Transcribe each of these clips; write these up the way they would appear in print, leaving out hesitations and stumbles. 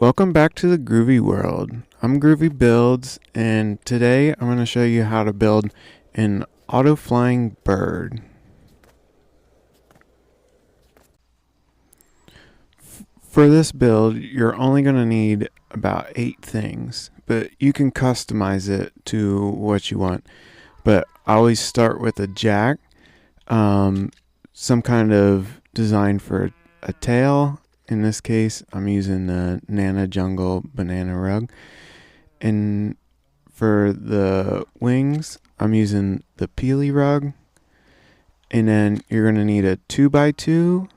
Welcome back to the Groovy world. I'm Groovy Builds, and today I'm going to show you how to build an auto-flying bird. For this build, you're only going to need about 8 things, but you can customize it to what you want. But I always start with a jack, some kind of design for a tail. In this case, I'm using the Nana Jungle banana rug. And for the wings, I'm using the Peely rug. And then you're going to need a 2x2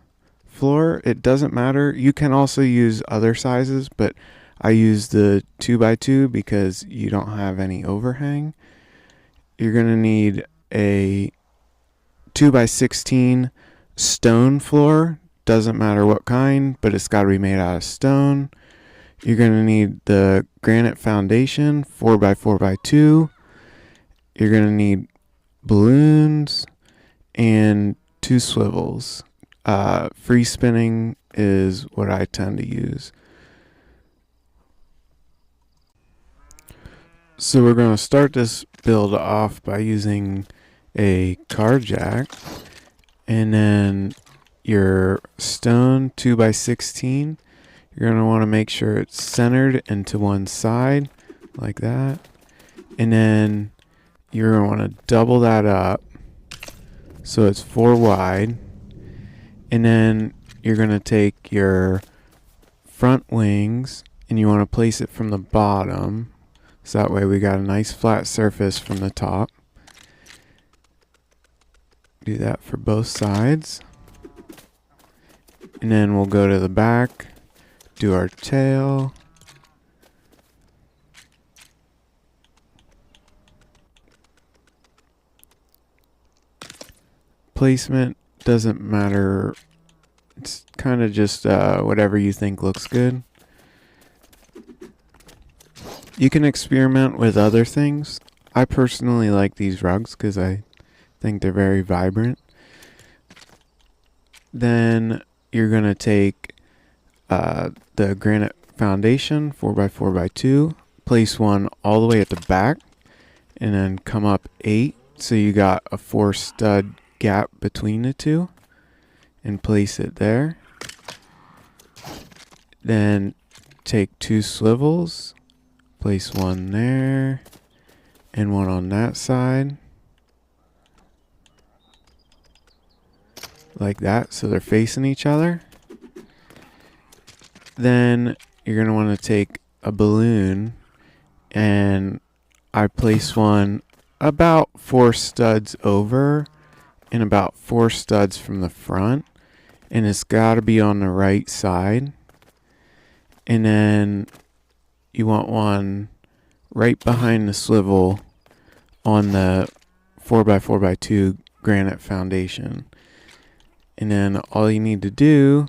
floor. It doesn't matter. You can also use other sizes, but I use the 2x2 because you don't have any overhang. You're going to need a 2x16 stone floor. Doesn't matter what kind, but it's got to be made out of stone. You're going to need the granite foundation, 4x4x2. You're going to need balloons and 2 swivels. Free spinning is what I tend to use. So we're going to start this build off by using a car jack, and then your stone 2x16. You're going to want to make sure it's centered into one side like that, and then you're going to want to double that up so it's 4 wide, and then you're going to take your front wings and you want to place it from the bottom so that way we got a nice flat surface from the top. Do that for both sides. And then we'll go to the back, do our tail. Placement doesn't matter. It's kind of just whatever you think looks good. You can experiment with other things. I personally like these rugs because I think they're very vibrant. Then you're going to take the granite foundation, 4x4x2, place one all the way at the back, and then come up 8, so you got a 4 stud gap between the two, and place it there. Then take 2 swivels, place one there, and one on that side. Like that, so they're facing each other. Then you're going to want to take a balloon, and I place one about 4 studs over and about 4 studs from the front, and it's got to be on the right side. And then you want one right behind the swivel on the 4x4x2 granite foundation. And then all you need to do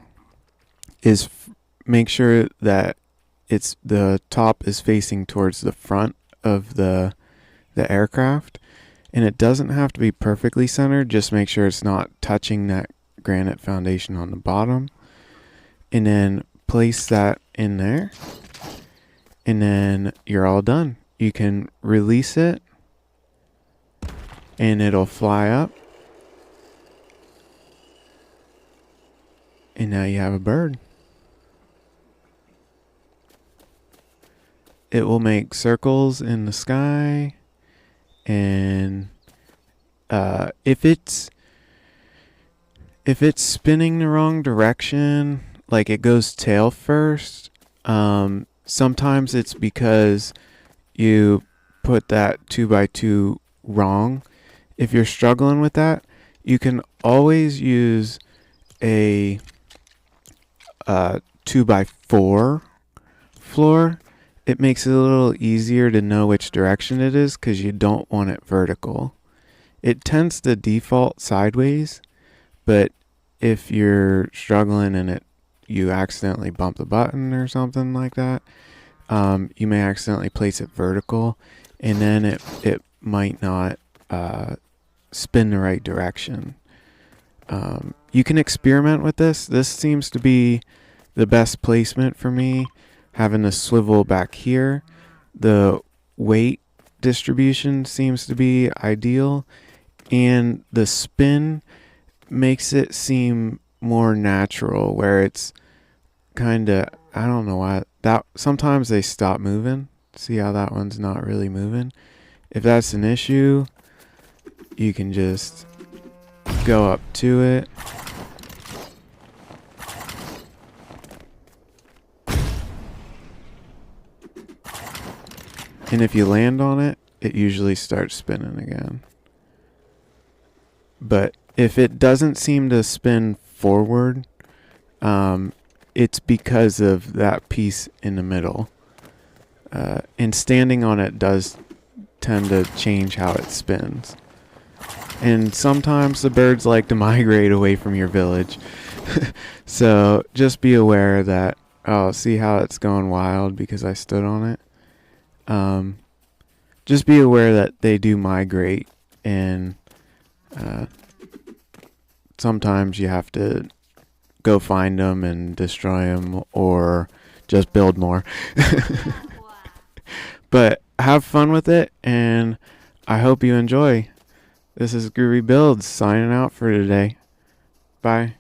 is make sure that the top is facing towards the front of the aircraft. And it doesn't have to be perfectly centered. Just make sure it's not touching that granite foundation on the bottom. And then place that in there. And then you're all done. You can release it and it'll fly up. And now you have a bird. It will make circles in the sky, and if it's spinning the wrong direction, like it goes tail first, sometimes it's because you put that 2x2 wrong. If you're struggling with that, you can always use a 2x4 floor. It makes it a little easier to know which direction it is because you don't want it vertical. It tends to default sideways, but if you're struggling and you accidentally bump the button or something like that, you may accidentally place it vertical, and then it might not spin the right direction. You can experiment with this. This seems to be the best placement for me. having a swivel back here, the weight distribution seems to be ideal, and the spin makes it seem more natural, where it's kind of, I don't know why that sometimes they stop moving. See how that one's not really moving? If that's an issue, you can just go up to it. And if you land on it, it usually starts spinning again. But if it doesn't seem to spin forward, it's because of that piece in the middle. And standing on it does tend to change how it spins. And sometimes the birds like to migrate away from your village. So just be aware that, oh, see how it's going wild because I stood on it? Just be aware that they do migrate, and sometimes you have to go find them and destroy them, or just build more. But have fun with it, and I hope you enjoy. This is Groovy Builds signing out for today. Bye.